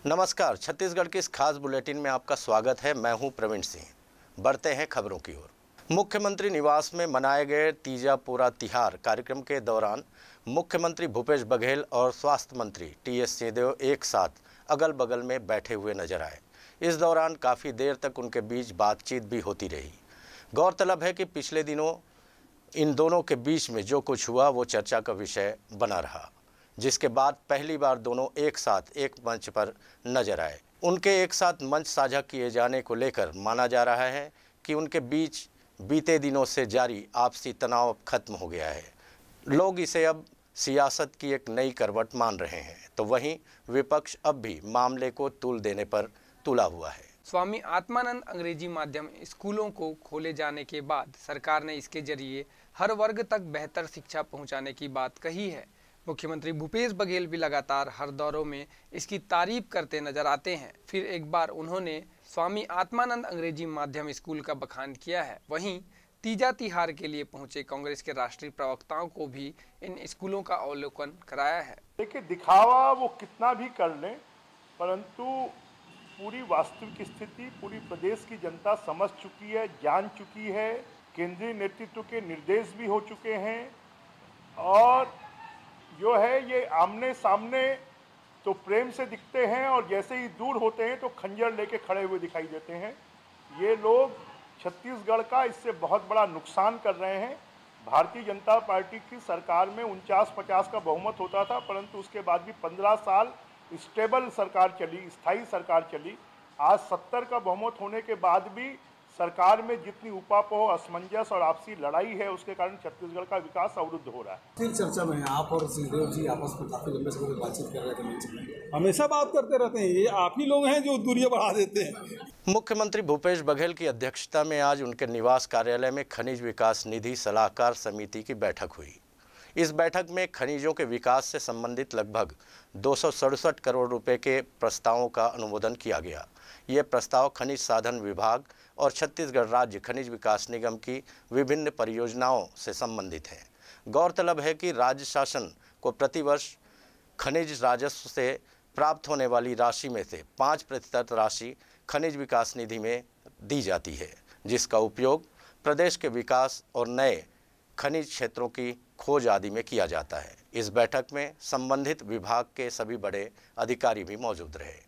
नमस्कार, छत्तीसगढ़ की इस खास बुलेटिन में आपका स्वागत है। मैं हूं प्रवीण सिंह। बढ़ते हैं खबरों की ओर। मुख्यमंत्री निवास में मनाए गए तीजा पूरा तिहार कार्यक्रम के दौरान मुख्यमंत्री भूपेश बघेल और स्वास्थ्य मंत्री टीएस सिंहदेव एक साथ अगल बगल में बैठे हुए नजर आए। इस दौरान काफ़ी देर तक उनके बीच बातचीत भी होती रही। गौरतलब है कि पिछले दिनों इन दोनों के बीच में जो कुछ हुआ वो चर्चा का विषय बना रहा, जिसके बाद पहली बार दोनों एक साथ एक मंच पर नजर आए। उनके एक साथ मंच साझा किए जाने को लेकर माना जा रहा है कि उनके बीच बीते दिनों से जारी आपसी तनाव खत्म हो गया है। लोग इसे अब सियासत की एक नई करवट मान रहे हैं, तो वहीं विपक्ष अब भी मामले को तूल देने पर तुला हुआ है। स्वामी आत्मानंद अंग्रेजी माध्यम स्कूलों को खोले जाने के बाद सरकार ने इसके जरिए हर वर्ग तक बेहतर शिक्षा पहुंचाने की बात कही है। मुख्यमंत्री भूपेश बघेल भी लगातार हर दौरों में इसकी तारीफ करते नजर आते हैं। फिर एक बार उन्होंने स्वामी आत्मानंद अंग्रेजी माध्यम स्कूल का बखान किया है। वहीं तीजा तिहार के लिए पहुंचे कांग्रेस के राष्ट्रीय प्रवक्ताओं को भी इन स्कूलों का अवलोकन कराया है। देखिए, दिखावा वो कितना भी कर लें, परंतु पूरी वास्तविक स्थिति पूरी प्रदेश की जनता समझ चुकी है, जान चुकी है। केंद्रीय नेतृत्व के निर्देश भी हो चुके हैं और जो है ये आमने सामने तो प्रेम से दिखते हैं और जैसे ही दूर होते हैं तो खंजर लेके खड़े हुए दिखाई देते हैं। ये लोग छत्तीसगढ़ का इससे बहुत बड़ा नुकसान कर रहे हैं। भारतीय जनता पार्टी की सरकार में 49-50 का बहुमत होता था, परंतु उसके बाद भी 15 साल स्टेबल सरकार चली, स्थायी सरकार चली। आज 70 का बहुमत होने के बाद भी सरकार में जितनी उपापोह, असमंजस और आपसी लड़ाई है, उसके कारण छत्तीसगढ़ का विकास अवरुद्ध हो रहा है। फिर चर्चा में आप और सिंहदेव जी आपस में काफी लंबे समय तक बातचीत कर रहे थे। हमेशा बात करते रहते हैं, ये आप ही लोग हैं जो दूरियां बढ़ा देते हैं। मुख्यमंत्री भूपेश बघेल की अध्यक्षता में आज उनके निवास कार्यालय में खनिज विकास निधि सलाहकार समिति की बैठक हुई। इस बैठक में खनिजों के विकास से संबंधित लगभग 267 करोड़ रुपए के प्रस्तावों का अनुमोदन किया गया। ये प्रस्ताव खनिज साधन विभाग और छत्तीसगढ़ राज्य खनिज विकास निगम की विभिन्न परियोजनाओं से संबंधित हैं। गौरतलब है कि राज्य शासन को प्रतिवर्ष खनिज राजस्व से प्राप्त होने वाली राशि में से 5% राशि खनिज विकास निधि में दी जाती है, जिसका उपयोग प्रदेश के विकास और नए खनिज क्षेत्रों की खोज आदि में किया जाता है। इस बैठक में संबंधित विभाग के सभी बड़े अधिकारी भी मौजूद रहे।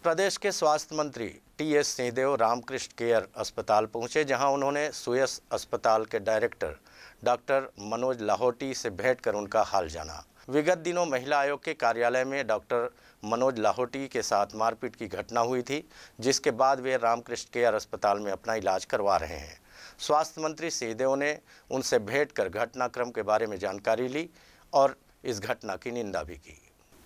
प्रदेश के स्वास्थ्य मंत्री टीएस सिंहदेव रामकृष्ण केयर अस्पताल पहुंचे, जहां उन्होंने सुयस अस्पताल के डायरेक्टर डॉक्टर मनोज लाहौटी से भेंट कर उनका हाल जाना। विगत दिनों महिला आयोग के कार्यालय में डॉक्टर मनोज लाहौटी के साथ मारपीट की घटना हुई थी, जिसके बाद वे रामकृष्ण केयर अस्पताल में अपना इलाज करवा रहे हैं। स्वास्थ्य मंत्री सिंहदेव ने उनसे भेंट कर घटनाक्रम के बारे में जानकारी ली और इस घटना की निंदा भी की।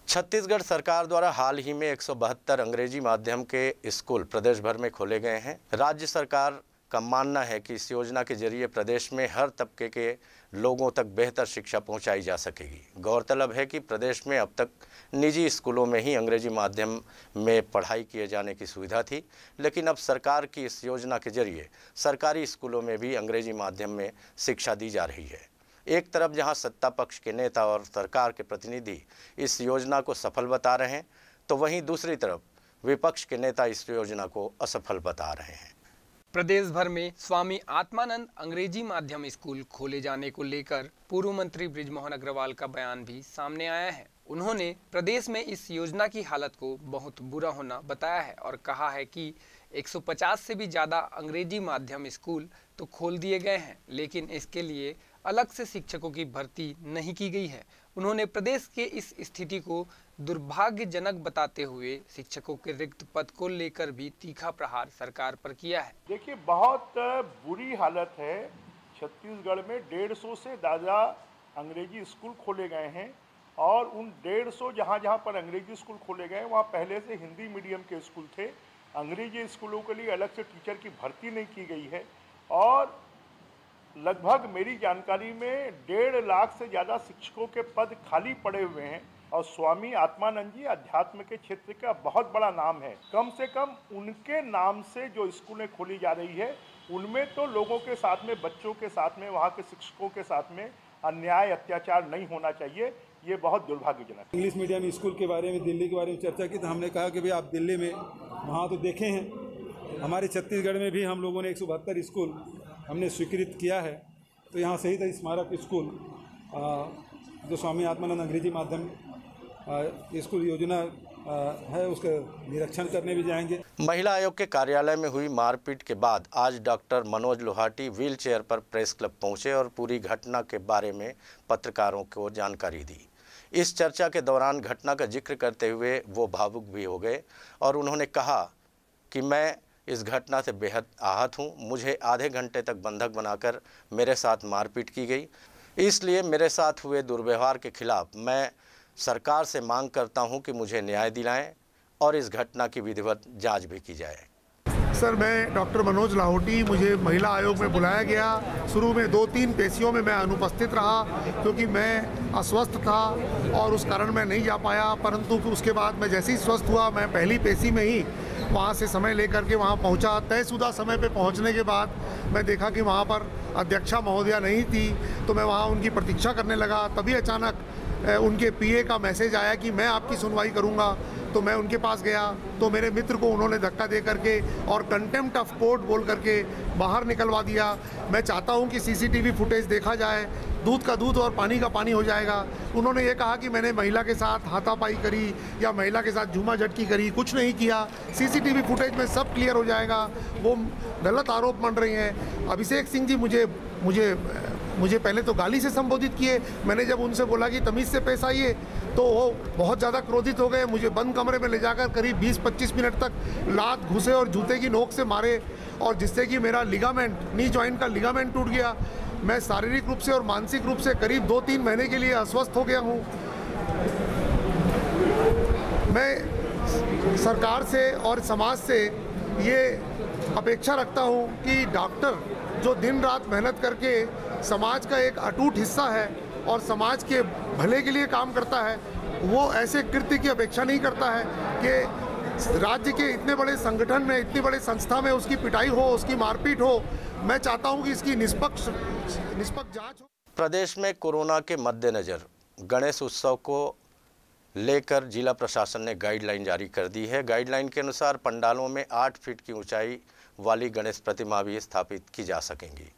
छत्तीसगढ़ सरकार द्वारा हाल ही में 172 अंग्रेजी माध्यम के स्कूल प्रदेश भर में खोले गए हैं। राज्य सरकार का मानना है कि इस योजना के जरिए प्रदेश में हर तबके के लोगों तक बेहतर शिक्षा पहुंचाई जा सकेगी। गौरतलब है कि प्रदेश में अब तक निजी स्कूलों में ही अंग्रेजी माध्यम में पढ़ाई किए जाने की सुविधा थी, लेकिन अब सरकार की इस योजना के जरिए सरकारी स्कूलों में भी अंग्रेजी माध्यम में शिक्षा दी जा रही है। एक तरफ जहां सत्ता पक्ष के नेता और सरकार के प्रतिनिधि इस योजना को सफल बता रहे हैं, तो वहीं दूसरी तरफ विपक्ष के नेता इस योजना को असफल बता रहे हैं। प्रदेश भर में स्वामी आत्मानंद अंग्रेजी माध्यम स्कूल खोले जाने को लेकर पूर्व मंत्री बृजमोहन अग्रवाल का बयान भी सामने आया है। उन्होंने प्रदेश में इस योजना की हालत को बहुत बुरा होना बताया है और कहा है कि 150 से भी ज़्यादा अंग्रेजी माध्यम स्कूल तो खोल दिए गए हैं, लेकिन इसके लिए अलग से शिक्षकों की भर्ती नहीं की गई है। उन्होंने प्रदेश के इस स्थिति को दुर्भाग्यजनक बताते हुए शिक्षकों के रिक्त पद को लेकर भी तीखा प्रहार सरकार पर किया है। देखिए, बहुत बुरी हालत है। छत्तीसगढ़ में 150 से ज़्यादा अंग्रेजी स्कूल खोले गए हैं और उन 150 जहाँ पर अंग्रेजी स्कूल खोले गए वहाँ पहले से हिंदी मीडियम के स्कूल थे। अंग्रेजी स्कूलों के लिए अलग से टीचर की भर्ती नहीं की गई है और लगभग मेरी जानकारी में 1.5 लाख से ज़्यादा शिक्षकों के पद खाली पड़े हुए हैं और स्वामी आत्मानंद जी अध्यात्म के क्षेत्र का बहुत बड़ा नाम है। कम से कम उनके नाम से जो स्कूलें खोली जा रही है उनमें तो लोगों के साथ में, बच्चों के साथ में, वहाँ के शिक्षकों के साथ में अन्याय अत्याचार नहीं होना चाहिए। ये बहुत दुर्भाग्यजनक है। इंग्लिश मीडियम स्कूल के बारे में, दिल्ली के बारे में चर्चा की तो हमने कहा कि भाई आप दिल्ली में वहाँ तो देखे हैं, हमारे छत्तीसगढ़ में भी हम लोगों ने 172 स्कूल हमने स्वीकृत किया है। तो यहाँ शहीद स्मारक स्कूल जो स्वामी आत्मानंद अंग्रेजी माध्यम स्कूल योजना है, उसका निरीक्षण करने भी जाएंगे। महिला आयोग के कार्यालय में हुई मारपीट के बाद आज doctor Manoj Lohati wheel chair पर प्रेस क्लब पहुंचे और पूरी घटना के बारे में पत्रकारों को जानकारी दी। इस चर्चा के दौरान घटना का जिक्र करते हुए वो भावुक भी हो गए और उन्होंने कहा कि मैं इस घटना से बेहद आहत हूँ। मुझे आधे घंटे तक बंधक बनाकर मेरे साथ मारपीट की गई, इसलिए मेरे साथ हुए दुर्व्यवहार के खिलाफ मैं सरकार से मांग करता हूं कि मुझे न्याय दिलाएं और इस घटना की विधिवत जांच भी की जाए। सर, मैं डॉक्टर मनोज लाहौटी, मुझे महिला आयोग में बुलाया गया। शुरू में 2-3 पेशियों में मैं अनुपस्थित रहा क्योंकि मैं अस्वस्थ था और उस कारण मैं नहीं जा पाया, परंतु उसके बाद मैं जैसे ही स्वस्थ हुआ मैं पहली पेशी में ही वहाँ से समय लेकर के वहाँ पहुँचा। तयशुदा समय पे पहुँचने के बाद मैं देखा कि वहाँ पर अध्यक्षा महोदया नहीं थी, तो मैं वहाँ उनकी प्रतीक्षा करने लगा। तभी अचानक उनके पीए का मैसेज आया कि मैं आपकी सुनवाई करूंगा। तो मैं उनके पास गया तो मेरे मित्र को उन्होंने धक्का दे करके और कंटेम्प्ट ऑफ कोर्ट बोल करके बाहर निकलवा दिया। मैं चाहता हूं कि सीसीटीवी फुटेज देखा जाए, दूध का दूध और पानी का पानी हो जाएगा। उन्होंने ये कहा कि मैंने महिला के साथ हाथापाई करी या महिला के साथ झूमा झटकी करी, कुछ नहीं किया। सीसीटीवी फुटेज में सब क्लियर हो जाएगा। वो गलत आरोप मान रही हैं। अभिषेक सिंह जी मुझे पहले तो गाली से संबोधित किए। मैंने जब उनसे बोला कि तमीज़ से पेश आइए तो वो बहुत ज़्यादा क्रोधित हो गए। मुझे बंद कमरे में ले जाकर करीब 20-25 मिनट तक लात, घुसे और जूते की नोक से मारे और जिससे कि मेरा लिगामेंट, नी जॉइंट का लिगामेंट टूट गया। मैं शारीरिक रूप से और मानसिक रूप से करीब 2-3 महीने के लिए अस्वस्थ हो गया हूँ। मैं सरकार से और समाज से ये अपेक्षा रखता हूँ कि डॉक्टर जो दिन रात मेहनत करके समाज का एक अटूट हिस्सा है और समाज के भले के लिए काम करता है, वो ऐसे कृत्य की अपेक्षा नहीं करता है कि राज्य के इतने बड़े संगठन में, इतनी बड़े संस्था में उसकी पिटाई हो, उसकी मारपीट हो। मैं चाहता हूं कि इसकी निष्पक्ष जांच हो। प्रदेश में कोरोना के मद्देनज़र गणेश उत्सव को लेकर जिला प्रशासन ने गाइडलाइन जारी कर दी है। गाइडलाइन के अनुसार पंडालों में 8 फीट की ऊंचाई वाली गणेश प्रतिमा भी स्थापित की जा सकेंगी।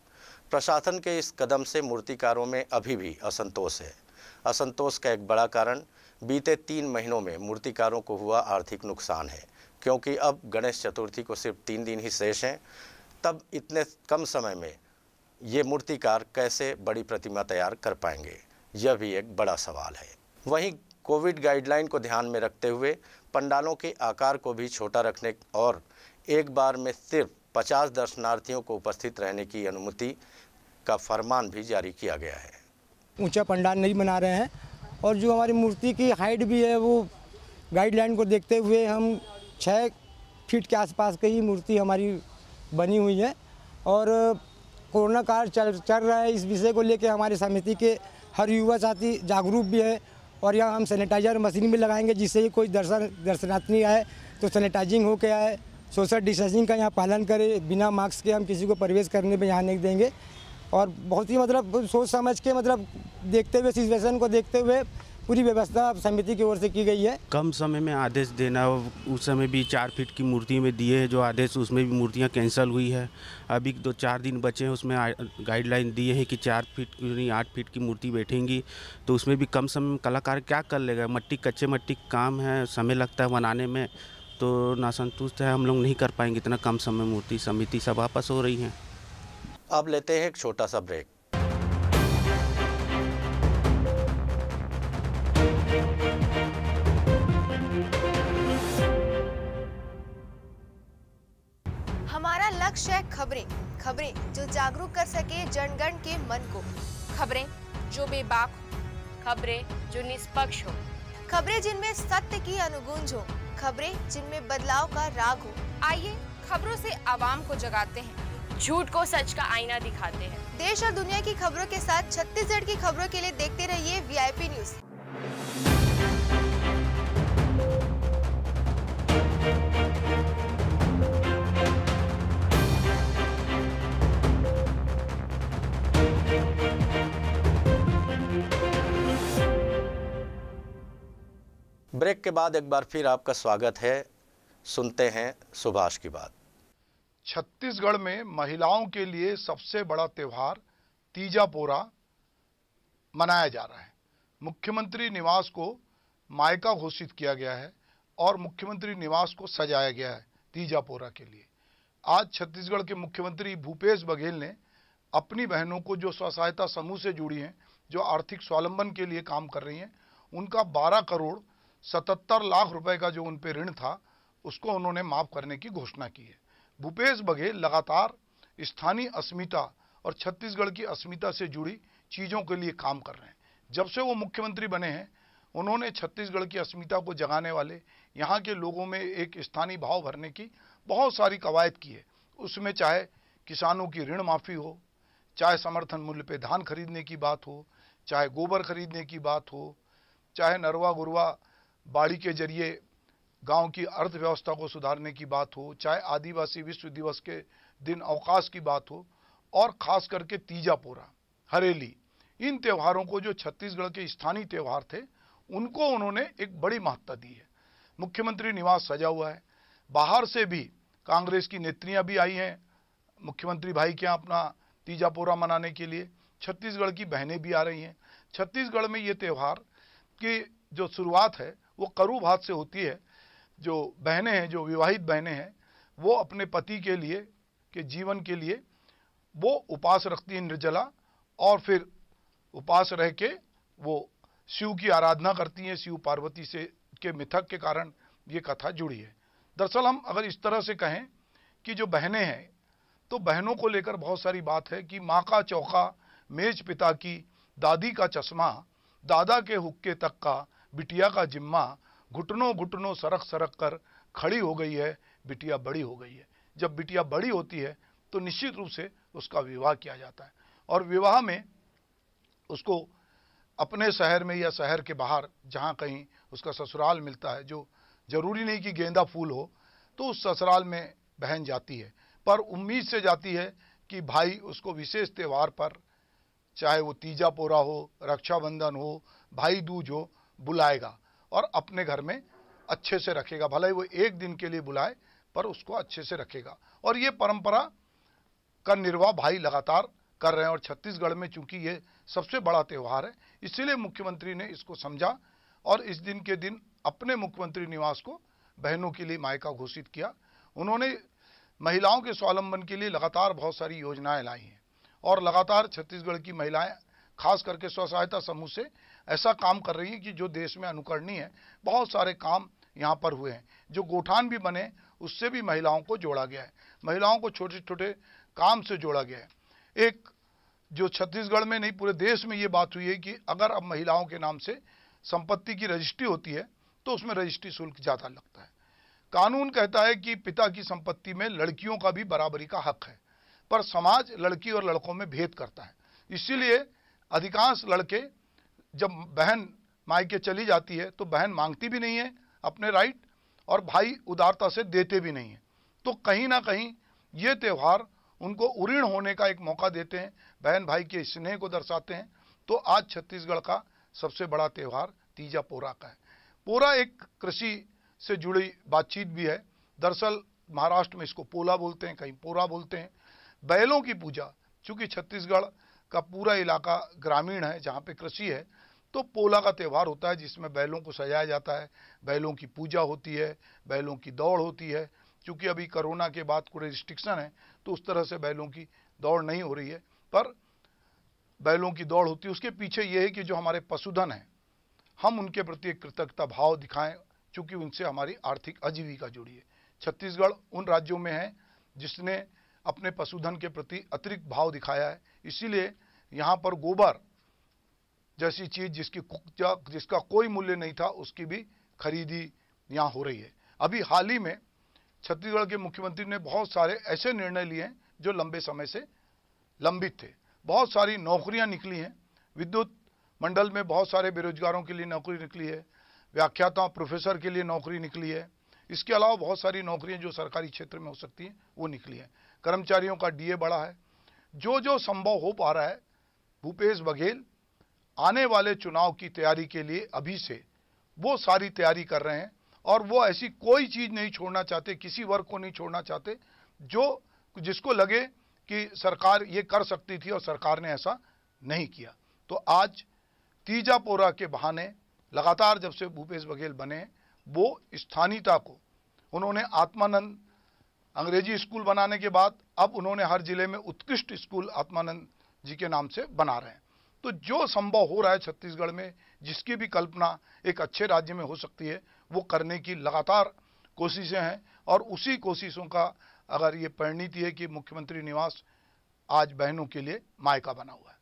प्रशासन के इस कदम से मूर्तिकारों में अभी भी असंतोष है। असंतोष का एक बड़ा कारण बीते 3 महीनों में मूर्तिकारों को हुआ आर्थिक नुकसान है, क्योंकि अब गणेश चतुर्थी को सिर्फ 3 दिन ही शेष हैं। तब इतने कम समय में ये मूर्तिकार कैसे बड़ी प्रतिमा तैयार कर पाएंगे, यह भी एक बड़ा सवाल है। वहीं कोविड गाइडलाइन को ध्यान में रखते हुए पंडालों के आकार को भी छोटा रखने और एक बार में सिर्फ 50 दर्शनार्थियों को उपस्थित रहने की अनुमति का फरमान भी जारी किया गया है। ऊंचा पंडाल नहीं बना रहे हैं और जो हमारी मूर्ति की हाइट भी है वो गाइडलाइन को देखते हुए हम 6 फीट के आसपास की ही मूर्ति हमारी बनी हुई है। और कोरोना काल चल रहा है, इस विषय को लेकर हमारी समिति के हर युवा साथी जागरूक भी है और यहाँ हम सैनिटाइजर मशीन भी लगाएंगे, जिससे कोई दर्शनार्थी आए तो सैनिटाइजिंग हो के आए, सोशल डिस्टेंसिंग का यहाँ पालन करें, बिना मास्क के हम किसी को प्रवेश करने में यहाँ नहीं देंगे। और बहुत ही सोच समझ के देखते हुए, सिचुएशन को देखते हुए पूरी व्यवस्था समिति की ओर से की गई है। कम समय में आदेश देना, उस समय भी 4 फीट की मूर्ति में दिए जो आदेश, उसमें भी मूर्तियां कैंसिल हुई है। अभी 2-4 दिन बचे हैं, उसमें गाइडलाइन दिए हैं कि 4 फीट नहीं 8 फीट की मूर्ति बैठेंगी। तो उसमें भी कम समय में कलाकार क्या कर लेगा, कच्चे मट्टी काम है, समय लगता है बनाने में, तो नासंतुष्ट है, हम लोग नहीं कर पाएंगे इतना कम समय मूर्ति। समिति सब वापस हो रही हैं। अब लेते हैं एक छोटा सा ब्रेक। हमारा लक्ष्य है खबरें जो जागरूक कर सके जनगण के मन को, खबरें जो बेबाक हो, खबरें जो निष्पक्ष हो, खबरें जिनमें सत्य की अनुगूंज हो, खबरें जिनमें बदलाव का राग हो। आइए खबरों से आवाम को जगाते हैं, झूठ को सच का आईना दिखाते हैं। देश और दुनिया की खबरों के साथ छत्तीसगढ़ की खबरों के लिए देखते रहिए VIP न्यूज। ब्रेक के बाद एक बार फिर आपका स्वागत है। सुनते हैं सुभाष की बात। छत्तीसगढ़ में महिलाओं के लिए सबसे बड़ा त्यौहार तीजा पोरा मनाया जा रहा है। मुख्यमंत्री निवास को मायका घोषित किया गया है और मुख्यमंत्री निवास को सजाया गया है तीजा पोरा के लिए। आज छत्तीसगढ़ के मुख्यमंत्री भूपेश बघेल ने अपनी बहनों को जो स्व सहायता समूह से जुड़ी हैं, जो आर्थिक स्वावलंबन के लिए काम कर रही हैं, उनका 12 करोड़ 77 लाख रुपए का जो उन पे ऋण था उसको उन्होंने माफ करने की घोषणा की है। भूपेश बघेल लगातार स्थानीय अस्मिता और छत्तीसगढ़ की अस्मिता से जुड़ी चीज़ों के लिए काम कर रहे हैं। जब से वो मुख्यमंत्री बने हैं उन्होंने छत्तीसगढ़ की अस्मिता को जगाने वाले, यहाँ के लोगों में एक स्थानीय भाव भरने की बहुत सारी कवायद की है। उसमें चाहे किसानों की ऋण माफ़ी हो, चाहे समर्थन मूल्य पे धान खरीदने की बात हो, चाहे गोबर खरीदने की बात हो, चाहे नरवा गुरवा बाड़ी के जरिए गांव की अर्थव्यवस्था को सुधारने की बात हो, चाहे आदिवासी विश्व दिवस के दिन अवकाश की बात हो, और ख़ास करके तीजा पोरा, हरेली, इन त्योहारों को जो छत्तीसगढ़ के स्थानीय त्यौहार थे उनको उन्होंने एक बड़ी महत्ता दी है। मुख्यमंत्री निवास सजा हुआ है, बाहर से भी कांग्रेस की नेत्रियां भी आई हैं मुख्यमंत्री भाई के यहाँ अपना तीजा पोरा मनाने के लिए। छत्तीसगढ़ की बहनें भी आ रही हैं। छत्तीसगढ़ में ये त्यौहार की जो शुरुआत है वो करू भात से होती है। जो बहनें हैं, जो विवाहित बहनें हैं, वो अपने पति के लिए, के जीवन के लिए वो उपवास रखती हैं निर्जला, और फिर उपवास रह के वो शिव की आराधना करती हैं। शिव पार्वती से के मिथक के कारण ये कथा जुड़ी है। दरअसल हम अगर इस तरह से कहें कि जो बहनें हैं तो बहनों को लेकर बहुत सारी बात है कि माँ का चौका, मेज पिता की, दादी का चश्मा, दादा के हुक्के तक का, बिटिया का जिम्मा, घुटनों घुटनों सरक सरक कर खड़ी हो गई है, बिटिया बड़ी हो गई है। जब बिटिया बड़ी होती है तो निश्चित रूप से उसका विवाह किया जाता है, और विवाह में उसको अपने शहर में या शहर के बाहर जहाँ कहीं उसका ससुराल मिलता है, जो जरूरी नहीं कि गेंदा फूल हो, तो उस ससुराल में बहन जाती है, पर उम्मीद से जाती है कि भाई उसको विशेष त्यौहार पर, चाहे वो तीजा पोरा हो, रक्षाबंधन हो, भाई दूज हो, बुलाएगा और अपने घर में अच्छे से रखेगा। भले ही वो एक दिन के लिए बुलाए पर उसको अच्छे से रखेगा। और ये परंपरा का निर्वाह भाई लगातार कर रहे हैं। और छत्तीसगढ़ में चूंकि ये सबसे बड़ा त्यौहार है, इसीलिए मुख्यमंत्री ने इसको समझा और इस दिन के दिन अपने मुख्यमंत्री निवास को बहनों के लिए मायका घोषित किया। उन्होंने महिलाओं के स्वावलंबन के लिए लगातार बहुत सारी योजनाएं लाई हैं, और लगातार छत्तीसगढ़ की महिलाएं खास करके स्व सहायता समूह से ऐसा काम कर रही हैं कि जो देश में अनुकरणीय है। बहुत सारे काम यहाँ पर हुए हैं। जो गोठान भी बने उससे भी महिलाओं को जोड़ा गया है, महिलाओं को छोटे छोटे काम से जोड़ा गया है। एक जो छत्तीसगढ़ में नहीं पूरे देश में ये बात हुई है कि अगर अब महिलाओं के नाम से संपत्ति की रजिस्ट्री होती है तो उसमें रजिस्ट्री शुल्क ज़्यादा लगता है। कानून कहता है कि पिता की संपत्ति में लड़कियों का भी बराबरी का हक है, पर समाज लड़की और लड़कों में भेद करता है। इसीलिए अधिकांश लड़के जब बहन मायके चली जाती है तो बहन मांगती भी नहीं है अपने राइट, और भाई उदारता से देते भी नहीं है। तो कहीं ना कहीं ये त्यौहार उनको उऋण होने का एक मौका देते हैं, बहन भाई के स्नेह को दर्शाते हैं। तो आज छत्तीसगढ़ का सबसे बड़ा त्यौहार तीजा पोरा का है। पोरा एक कृषि से जुड़ी बातचीत भी है। दरअसल महाराष्ट्र में इसको पोला बोलते हैं, कहीं पोरा बोलते हैं। बैलों की पूजा, चूँकि छत्तीसगढ़ का पूरा इलाका ग्रामीण है जहाँ पे कृषि है, तो पोला का त्यौहार होता है जिसमें बैलों को सजाया जाता है, बैलों की पूजा होती है, बैलों की दौड़ होती है। क्योंकि अभी कोरोना के बाद कोई रिस्ट्रिक्शन है तो उस तरह से बैलों की दौड़ नहीं हो रही है, पर बैलों की दौड़ होती है। उसके पीछे ये है कि जो हमारे पशुधन हैं हम उनके प्रति एक कृतज्ञता भाव दिखाएं, चूँकि उनसे हमारी आर्थिक आजीविका जुड़ी है। छत्तीसगढ़ उन राज्यों में है जिसने अपने पशुधन के प्रति अतिरिक्त भाव दिखाया है। इसीलिए यहाँ पर गोबर जैसी चीज़ जिसका कोई मूल्य नहीं था उसकी भी खरीदी यहाँ हो रही है। अभी हाल ही में छत्तीसगढ़ के मुख्यमंत्री ने बहुत सारे ऐसे निर्णय लिए हैं जो लंबे समय से लंबित थे। बहुत सारी नौकरियां निकली हैं। विद्युत मंडल में बहुत सारे बेरोजगारों के लिए नौकरी निकली है, व्याख्याताओं प्रोफेसर के लिए नौकरी निकली है। इसके अलावा बहुत सारी नौकरियां जो सरकारी क्षेत्र में हो सकती हैं वो निकली हैं। कर्मचारियों का डीए बढ़ा है। जो जो संभव हो पा रहा है, भूपेश बघेल आने वाले चुनाव की तैयारी के लिए अभी से वो सारी तैयारी कर रहे हैं और वो ऐसी कोई चीज़ नहीं छोड़ना चाहते, किसी वर्ग को नहीं छोड़ना चाहते जो जिसको लगे कि सरकार ये कर सकती थी और सरकार ने ऐसा नहीं किया। तो आज तीजा पोरा के बहाने लगातार जब से भूपेश बघेल बने वो स्थानीयता को उन्होंने आत्मानंद अंग्रेजी स्कूल बनाने के बाद अब उन्होंने हर जिले में उत्कृष्ट स्कूल आत्मानंद जी के नाम से बना रहे हैं। तो जो संभव हो रहा है छत्तीसगढ़ में, जिसकी भी कल्पना एक अच्छे राज्य में हो सकती है, वो करने की लगातार कोशिशें हैं और उसी कोशिशों का अगर ये परिणति है कि मुख्यमंत्री निवास आज बहनों के लिए मायका बना हुआ है।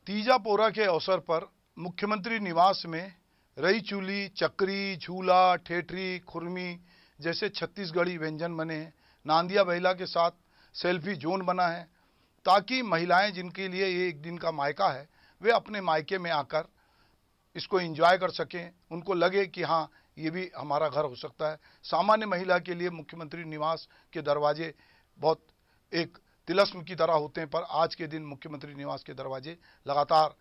तीजा पोरा के अवसर पर मुख्यमंत्री निवास में रई चूली, चक्री, झूला, ठेठरी, खुरमी जैसे छत्तीसगढ़ी व्यंजन बने हैं। नांदिया बहेला के साथ सेल्फी जोन बना है ताकि महिलाएं जिनके लिए ये एक दिन का मायका है वे अपने मायके में आकर इसको एंजॉय कर सकें, उनको लगे कि हाँ ये भी हमारा घर हो सकता है। सामान्य महिला के लिए मुख्यमंत्री निवास के दरवाजे बहुत एक तिलस्म की तरह होते हैं, पर आज के दिन मुख्यमंत्री निवास के दरवाजे लगातार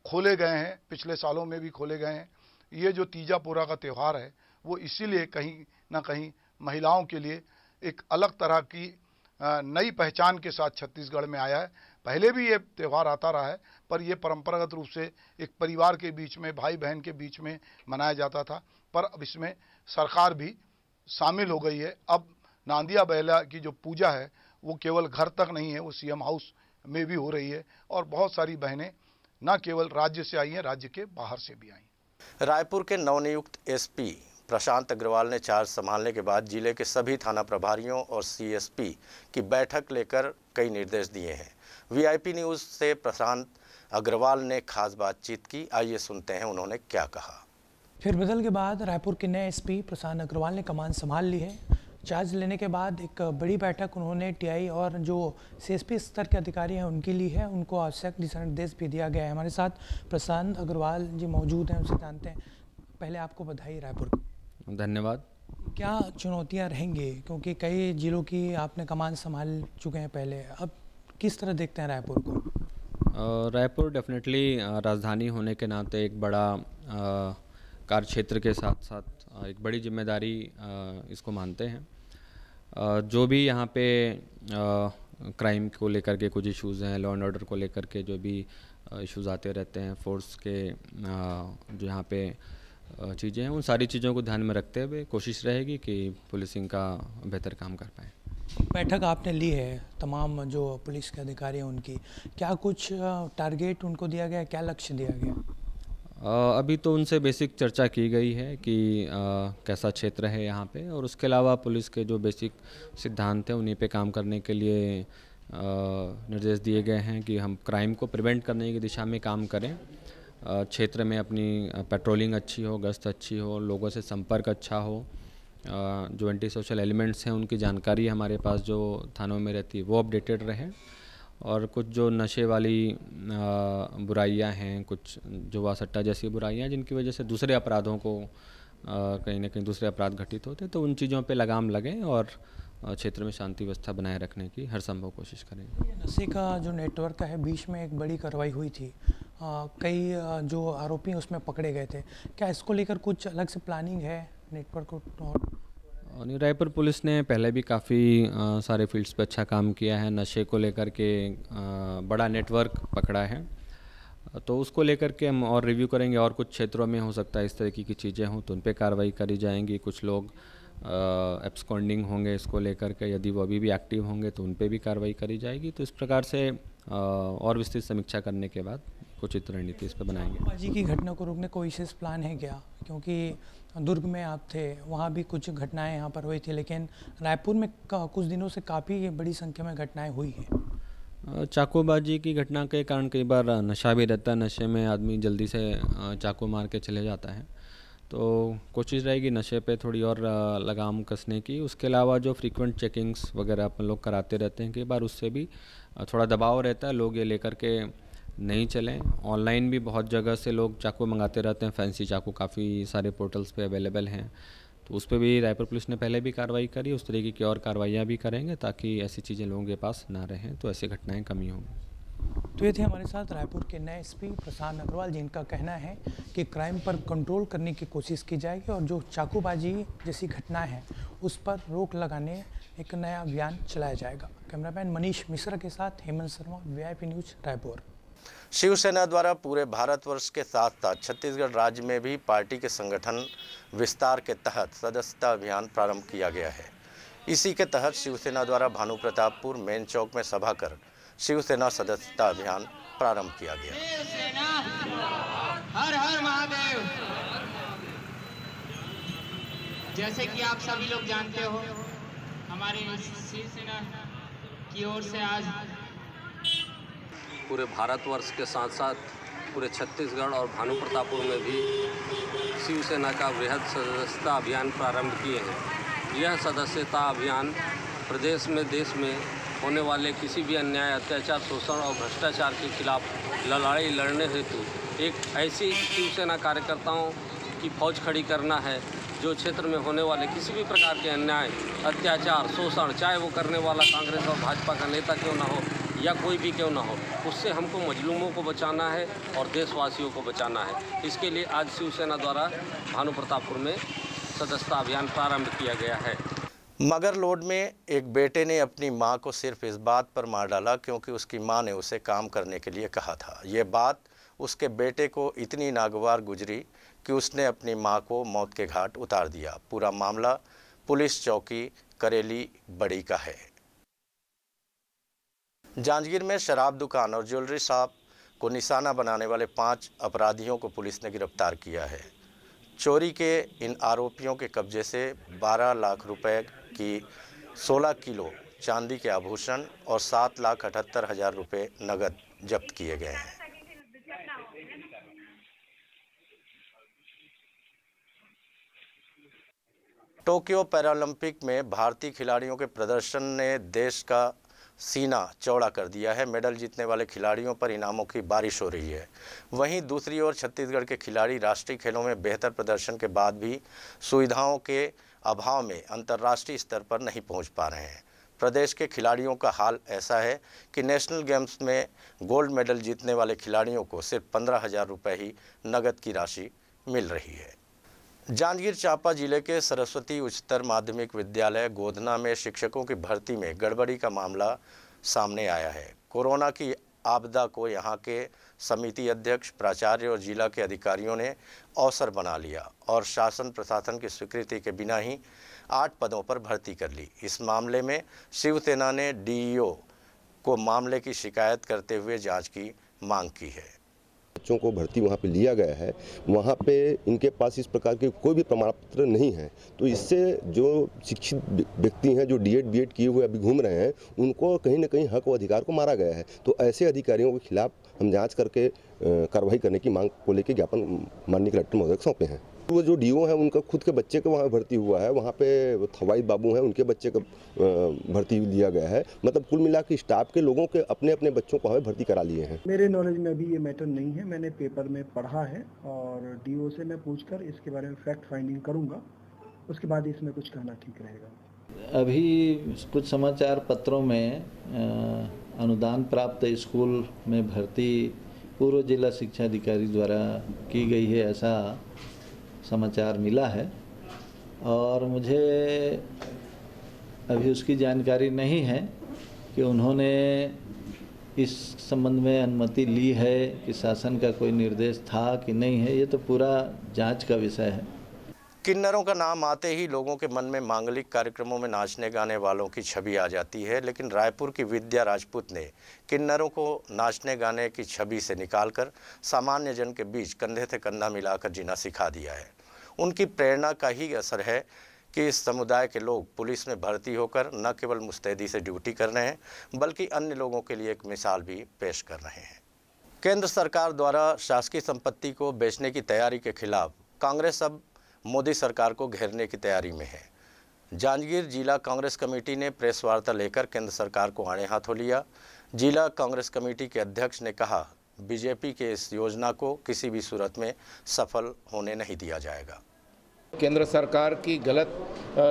खोले गए हैं, पिछले सालों में भी खोले गए हैं। ये जो तीजा पोरा का त्यौहार है वो इसीलिए कहीं ना कहीं महिलाओं के लिए एक अलग तरह की नई पहचान के साथ छत्तीसगढ़ में आया है। पहले भी ये त्यौहार आता रहा है पर यह परंपरागत रूप से एक परिवार के बीच में, भाई बहन के बीच में मनाया जाता था, पर अब इसमें सरकार भी शामिल हो गई है। अब नांदिया बहेला की जो पूजा है वो केवल घर तक नहीं है, वो सीएम हाउस में भी हो रही है और बहुत सारी बहनें न केवल राज्य से आई हैं, राज्य के बाहर से भी आई। रायपुर के नवनियुक्त एसपी प्रशांत अग्रवाल ने चार्ज संभालने के बाद जिले के सभी थाना प्रभारियों और सीएसपी की बैठक लेकर कई निर्देश दिए हैं। वीआईपी न्यूज़ से प्रशांत अग्रवाल ने खास बातचीत की, आइए सुनते हैं उन्होंने क्या कहा। फेरबदल के बाद रायपुर के नए एसपी प्रशांत अग्रवाल ने कमान संभाल ली है। चार्ज लेने के बाद एक बड़ी बैठक उन्होंने टीआई और जो सीएसपी स्तर के अधिकारी हैं उनकी ली है, उनको आवश्यक दिशा निर्देश भी दिया गया है। हमारे साथ प्रशांत अग्रवाल जी मौजूद हैं, उनसे जानते हैं। पहले आपको बधाई रायपुर की। धन्यवाद। क्या चुनौतियां रहेंगी, क्योंकि कई जिलों की आपने कमान संभाल चुके हैं पहले, अब किस तरह देखते हैं रायपुर को? रायपुर डेफिनेटली राजधानी होने के नाते एक बड़ा कार्य क्षेत्र के साथ साथ एक बड़ी जिम्मेदारी इसको मानते हैं। जो भी यहाँ पे क्राइम को लेकर के कुछ इश्यूज़ हैं, लॉ एंड ऑर्डर को लेकर के जो भी इश्यूज़ आते रहते हैं, फोर्स के जो यहाँ पे चीज़ें हैं, उन सारी चीज़ों को ध्यान में रखते हुए कोशिश रहेगी कि पुलिसिंग का बेहतर काम कर पाएँ। बैठक आपने ली है तमाम जो पुलिस के अधिकारी हैं उनकी, क्या कुछ टारगेट उनको दिया गया, क्या लक्ष्य दिया गया? अभी तो उनसे बेसिक चर्चा की गई है कि कैसा क्षेत्र है यहाँ पे, और उसके अलावा पुलिस के जो बेसिक सिद्धांत हैं उन्हीं पे काम करने के लिए निर्देश दिए गए हैं कि हम क्राइम को प्रिवेंट करने की दिशा में काम करें। क्षेत्र में अपनी पेट्रोलिंग अच्छी हो, गश्त अच्छी हो, लोगों से संपर्क अच्छा हो, जो एंटी सोशल एलिमेंट्स हैं उनकी जानकारी हमारे पास जो थानों में रहती है वो अपडेटेड रहे, और कुछ जो नशे वाली बुराइयां हैं, कुछ जुआ सट्टा जैसी बुराइयां जिनकी वजह से दूसरे अपराधों को कहीं ना कहीं दूसरे अपराध घटित होते, तो उन चीज़ों पे लगाम लगें और क्षेत्र में शांति व्यवस्था बनाए रखने की हर संभव कोशिश करेंगे। नशे का जो नेटवर्क है, बीच में एक बड़ी कार्रवाई हुई थी, कई जो आरोपी उसमें पकड़े गए थे, क्या इसको लेकर कुछ अलग से प्लानिंग है नेटवर्क को? रायपुर पुलिस ने पहले भी काफ़ी सारे फील्ड्स पे अच्छा काम किया है। नशे को लेकर के बड़ा नेटवर्क पकड़ा है, तो उसको लेकर के हम और रिव्यू करेंगे, और कुछ क्षेत्रों में हो सकता है इस तरीके की चीज़ें हों तो उन पे कार्रवाई करी जाएंगी। कुछ लोग एब्सकॉन्डिंग होंगे इसको लेकर के, यदि वो अभी भी एक्टिव होंगे तो उन पे भी कार्रवाई करी जाएगी। तो इस प्रकार से और विस्तृत समीक्षा करने के बाद उचित रणनीति इस पर बनाएंगे। बाजी की घटना को रोकने कोई विशेष प्लान है क्या? क्योंकि दुर्ग में आप थे, वहाँ भी कुछ घटनाएं यहाँ पर हुई थी, लेकिन रायपुर में कुछ दिनों से काफ़ी बड़ी संख्या में घटनाएं हुई हैं। चाकूबाजी की घटना के कारण कई बार नशा भी रहता है, नशे में आदमी जल्दी से चाकू मार के चले जाता है, तो कोशिश रहेगी नशे पे थोड़ी और लगाम कसने की। उसके अलावा जो फ्रीक्वेंट चेकिंग्स वगैरह अपन लोग कराते रहते हैं, कई बार उससे भी थोड़ा दबाव रहता है, लोग ये लेकर के नहीं चलें। ऑनलाइन भी बहुत जगह से लोग चाकू मंगाते रहते हैं, फैंसी चाकू काफ़ी सारे पोर्टल्स पे अवेलेबल हैं, तो उस पर भी रायपुर पुलिस ने पहले भी कार्रवाई करी, उस तरीके की और कार्रवाइयाँ भी करेंगे ताकि ऐसी चीज़ें लोगों के पास ना रहें, तो ऐसी घटनाएं कमी होंगी। तो ये थे हमारे साथ रायपुर के नए एसपी प्रशांत अग्रवाल, जिनका कहना है कि क्राइम पर कंट्रोल करने की कोशिश की जाएगी और जो चाकूबाजी जैसी घटनाएं हैं उस पर रोक लगाने एक नया अभियान चलाया जाएगा। कैमरामैन मनीष मिश्रा के साथ हेमंत शर्मा, वीआईपी न्यूज, रायपुर। शिवसेना द्वारा पूरे भारतवर्ष के साथ साथ छत्तीसगढ़ राज्य में भी पार्टी के संगठन विस्तार के तहत सदस्यता अभियान प्रारंभ किया गया है। इसी के तहत शिवसेना द्वारा भानु प्रतापपुर मेन चौक में सभा कर शिवसेना सदस्यता अभियान प्रारंभ किया गया। हर हर महादेव। जैसे कि आप सभी लोग जानते हो, हमारी शिवसेना की ओर से आज पूरे भारतवर्ष के साथ साथ पूरे छत्तीसगढ़ और भानु प्रतापपुर में भी शिवसेना का वृहद सदस्यता अभियान प्रारंभ किए हैं। यह सदस्यता अभियान प्रदेश में, देश में होने वाले किसी भी अन्याय, अत्याचार, शोषण और भ्रष्टाचार के खिलाफ लड़ाई लड़ने हेतु एक ऐसी शिवसेना कार्यकर्ताओं की फौज खड़ी करना है जो क्षेत्र में होने वाले किसी भी प्रकार के अन्याय, अत्याचार, शोषण, चाहे वो करने वाला कांग्रेस और भाजपा का नेता क्यों ना हो या कोई भी क्यों ना हो, उससे हमको मजलूमों को बचाना है और देशवासियों को बचाना है। इसके लिए आज शिवसेना द्वारा भानु प्रतापपुर में सदस्यता अभियान प्रारंभ किया गया है। मगरलोड में एक बेटे ने अपनी मां को सिर्फ इस बात पर मार डाला क्योंकि उसकी मां ने उसे काम करने के लिए कहा था। ये बात उसके बेटे को इतनी नागवार गुजरी कि उसने अपनी मां को मौत के घाट उतार दिया। पूरा मामला पुलिस चौकी करेली बड़ी का है। जांजगीर में शराब दुकान और ज्वेलरी शॉप को निशाना बनाने वाले 5 अपराधियों को पुलिस ने गिरफ्तार किया है। चोरी के इन आरोपियों के कब्जे से 12 लाख रुपए की 16 किलो चांदी के आभूषण और 7,78,000 रुपए नगद जब्त किए गए हैं। टोक्यो पैरालंपिक में भारतीय खिलाड़ियों के प्रदर्शन ने देश का सीना चौड़ा कर दिया है। मेडल जीतने वाले खिलाड़ियों पर इनामों की बारिश हो रही है। वहीं दूसरी ओर छत्तीसगढ़ के खिलाड़ी राष्ट्रीय खेलों में बेहतर प्रदर्शन के बाद भी सुविधाओं के अभाव में अंतर्राष्ट्रीय स्तर पर नहीं पहुंच पा रहे हैं। प्रदेश के खिलाड़ियों का हाल ऐसा है कि नेशनल गेम्स में गोल्ड मेडल जीतने वाले खिलाड़ियों को सिर्फ 15,000 रुपये ही नगद की राशि मिल रही है। जांजगीर चांपा जिले के सरस्वती उच्चतर माध्यमिक विद्यालय गोधना में शिक्षकों की भर्ती में गड़बड़ी का मामला सामने आया है। कोरोना की आपदा को यहां के समिति अध्यक्ष, प्राचार्य और जिला के अधिकारियों ने अवसर बना लिया और शासन प्रशासन की स्वीकृति के बिना ही 8 पदों पर भर्ती कर ली। इस मामले में शिवसेना ने डीईओ को मामले की शिकायत करते हुए जाँच की मांग की है। बच्चों को भर्ती वहाँ पे लिया गया है, वहाँ पे इनके पास इस प्रकार के कोई भी प्रमाण पत्र नहीं है, तो इससे जो शिक्षित व्यक्ति हैं जो डीएड बीएड किए हुए अभी घूम रहे हैं, उनको कहीं ना कहीं हक व अधिकार को मारा गया है। तो ऐसे अधिकारियों के खिलाफ हम जांच करके कार्रवाई करने की मांग को लेकर ज्ञापन माननीय कलेक्टर महोदय को सौंपे हैं। वो जो डीओ है उनका खुद के बच्चे का वहाँ भर्ती हुआ है, वहाँ पे थवाई बाबू हैं, उनके बच्चे का भर्ती लिया गया है। मतलब कुल मिला के स्टाफ के लोगों के अपने अपने बच्चों को हमें भर्ती करा लिए हैं। मेरे नॉलेज में अभी ये मैटर नहीं है, मैंने पेपर में पढ़ा है और डीओ से मैं पूछकर इसके बारे में फैक्ट फाइंडिंग करूँगा, उसके बाद इसमें कुछ कहना ठीक रहेगा। अभी कुछ समाचार पत्रों में अनुदान प्राप्त स्कूल में भर्ती पूर्व जिला शिक्षा अधिकारी द्वारा की गई है, ऐसा समाचार मिला है और मुझे अभी उसकी जानकारी नहीं है कि उन्होंने इस संबंध में अनुमति ली है कि शासन का कोई निर्देश था कि नहीं है, ये तो पूरा जांच का विषय है। किन्नरों का नाम आते ही लोगों के मन में मांगलिक कार्यक्रमों में नाचने गाने वालों की छवि आ जाती है, लेकिन रायपुर की विद्या राजपूत ने किन्नरों को नाचने गाने की छवि से निकालकर सामान्य जन के बीच कंधे से कंधा मिलाकर जीना सिखा दिया है। उनकी प्रेरणा का ही असर है कि इस समुदाय के लोग पुलिस में भर्ती होकर न केवल मुस्तैदी से ड्यूटी कर रहे हैं बल्कि अन्य लोगों के लिए एक मिसाल भी पेश कर रहे हैं। केंद्र सरकार द्वारा शासकीय संपत्ति को बेचने की तैयारी के खिलाफ कांग्रेस अब मोदी सरकार को घेरने की तैयारी में है। जांजगीर जिला कांग्रेस कमेटी ने प्रेस वार्ता लेकर केंद्र सरकार को आड़े हाथों लिया। जिला कांग्रेस कमेटी के अध्यक्ष ने कहा, बीजेपी के इस योजना को किसी भी सूरत में सफल होने नहीं दिया जाएगा। केंद्र सरकार की गलत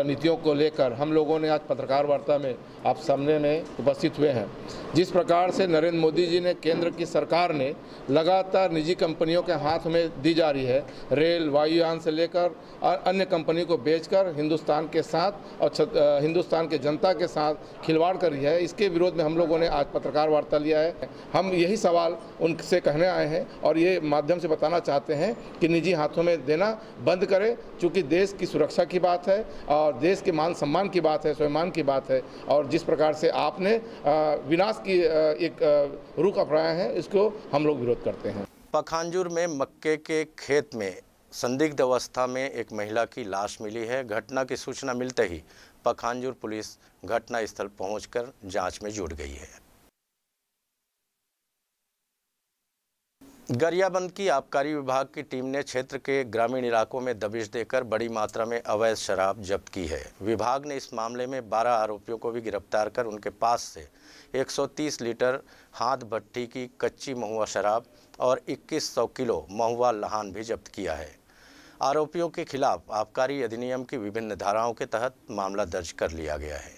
नीतियों को लेकर हम लोगों ने आज पत्रकार वार्ता में आप सामने में उपस्थित हुए हैं। जिस प्रकार से नरेंद्र मोदी जी ने, केंद्र की सरकार ने लगातार निजी कंपनियों के हाथ में दी जा रही है, रेल, वायुयान से लेकर अन्य कंपनी को बेचकर हिंदुस्तान के साथ और हिंदुस्तान के जनता के साथ खिलवाड़ कर रही है, इसके विरोध में हम लोगों ने आज पत्रकार वार्ता लिया है। हम यही सवाल उनसे कहने आए हैं और ये माध्यम से बताना चाहते हैं कि निजी हाथों में देना बंद करें, चूँकि देश की सुरक्षा की बात है और देश के मान सम्मान की बात है, स्वाभिमान की बात है। और जिस प्रकार से आपने विनाश की एक रुख अपनाया है, इसको हम लोग विरोध करते हैं। पखांजूर में मक्के के खेत में संदिग्ध अवस्था में एक महिला की लाश मिली है। घटना की सूचना मिलते ही पखांजूर पुलिस घटनास्थल पहुंचकर जांच में जुट गई है। गरियाबंद की आबकारी विभाग की टीम ने क्षेत्र के ग्रामीण इलाकों में दबिश देकर बड़ी मात्रा में अवैध शराब जब्त की है। विभाग ने इस मामले में 12 आरोपियों को भी गिरफ्तार कर उनके पास से 130 लीटर हाथ भट्टी की कच्ची महुआ शराब और 2100 किलो महुआ लहान भी जब्त किया है। आरोपियों के खिलाफ आबकारी अधिनियम की विभिन्न धाराओं के तहत मामला दर्ज कर लिया गया है।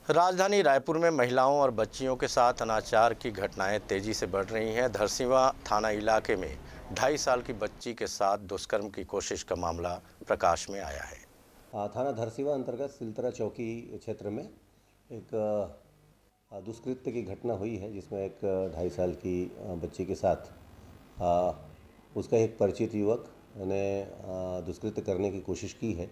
राजधानी रायपुर में महिलाओं और बच्चियों के साथ अनाचार की घटनाएं तेजी से बढ़ रही हैं। धरसींवा थाना इलाके में 2.5 साल की बच्ची के साथ दुष्कर्म की कोशिश का मामला प्रकाश में आया है। थाना धरसींवा अंतर्गत सिलतरा चौकी क्षेत्र में एक दुष्कृत्य की घटना हुई है, जिसमें एक 2.5 साल की बच्ची के साथ उसका एक परिचित युवक ने दुष्कृत्य करने की कोशिश की है।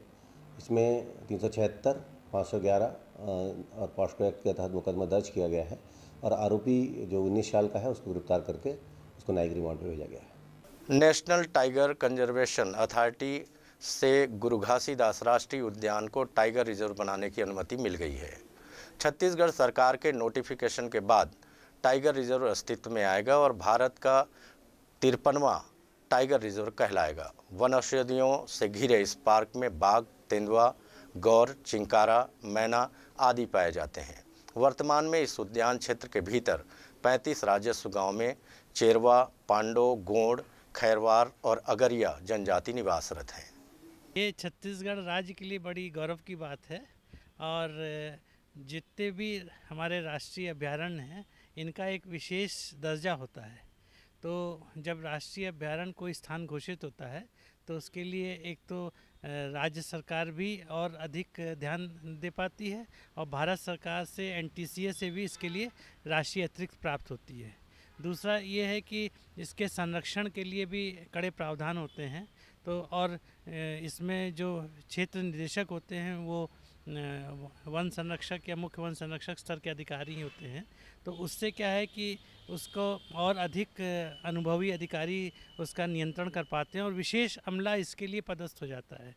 इसमें 376, 511 और पॉक्सो एक्ट के तहत मुकदमा दर्ज किया गया है और आरोपी जो 19 साल का है उसको गिरफ्तार करके उसको न्यायिक रिमांड पे भेजा गया है। नेशनल टाइगर कंजर्वेशन अथॉरिटी से गुरु घासीदास राष्ट्रीय उद्यान को टाइगर रिजर्व बनाने की अनुमति मिल गई है। छत्तीसगढ़ सरकार के नोटिफिकेशन के बाद टाइगर रिजर्व अस्तित्व में आएगा और भारत का 53वां टाइगर रिजर्व कहलाएगा। वन औषधियों से घिरे इस पार्क में बाघ, तेंदुआ, गौर, चिंकारा, मैना आदि पाए जाते हैं। वर्तमान में इस उद्यान क्षेत्र के भीतर 35 राजस्व गांव में चेरवा, पांडो, गोंड, खैरवार और अगरिया जनजाति निवासरत हैं। ये छत्तीसगढ़ राज्य के लिए बड़ी गौरव की बात है और जितने भी हमारे राष्ट्रीय अभयारण्य हैं इनका एक विशेष दर्जा होता है। तो जब राष्ट्रीय अभयारण्य कोई स्थान घोषित होता है तो उसके लिए एक तो राज्य सरकार भी और अधिक ध्यान दे पाती है और भारत सरकार से NTCA से भी इसके लिए राशि अतिरिक्त प्राप्त होती है। दूसरा ये है कि इसके संरक्षण के लिए भी कड़े प्रावधान होते हैं। तो और इसमें जो क्षेत्र निदेशक होते हैं वो वन संरक्षक या मुख्य वन संरक्षक स्तर के अधिकारी ही होते हैं। तो उससे क्या है कि उसको और अधिक अनुभवी अधिकारी उसका नियंत्रण कर पाते हैं और विशेष अमला इसके लिए पदस्थ हो जाता है।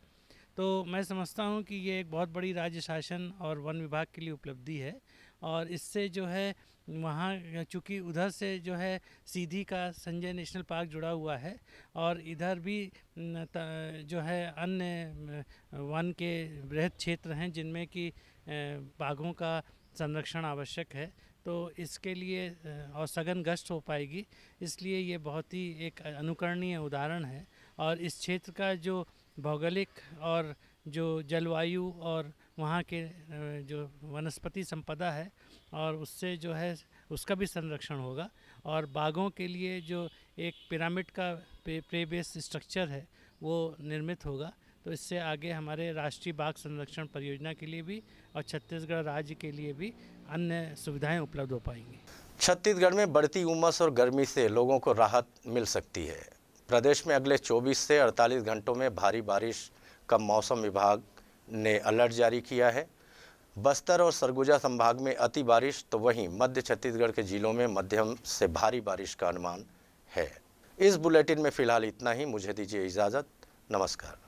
तो मैं समझता हूँ कि ये एक बहुत बड़ी राज्य शासन और वन विभाग के लिए उपलब्धि है और इससे जो है वहाँ चूँकि उधर से जो है सीधी का संजय नेशनल पार्क जुड़ा हुआ है और इधर भी जो है अन्य वन के बृहद क्षेत्र हैं जिनमें कि बाघों का संरक्षण आवश्यक है। तो इसके लिए और सघन गश्त हो पाएगी, इसलिए ये बहुत ही एक अनुकरणीय उदाहरण है। और इस क्षेत्र का जो भौगोलिक और जो जलवायु और वहाँ के जो वनस्पति संपदा है और उससे जो है उसका भी संरक्षण होगा और बाघों के लिए जो एक पिरामिड का प्रे बेस स्ट्रक्चर है वो निर्मित होगा। तो इससे आगे हमारे राष्ट्रीय बाघ संरक्षण परियोजना के लिए भी और छत्तीसगढ़ राज्य के लिए भी अन्य सुविधाएं उपलब्ध हो पाएंगी। छत्तीसगढ़ में बढ़ती उमस और गर्मी से लोगों को राहत मिल सकती है। प्रदेश में अगले 24 से 48 घंटों में भारी बारिश का मौसम विभाग ने अलर्ट जारी किया है। बस्तर और सरगुजा संभाग में अति बारिश तो वहीं मध्य छत्तीसगढ़ के जिलों में मध्यम से भारी बारिश का अनुमान है। इस बुलेटिन में फिलहाल इतना ही। मुझे दीजिए इजाज़त। नमस्कार।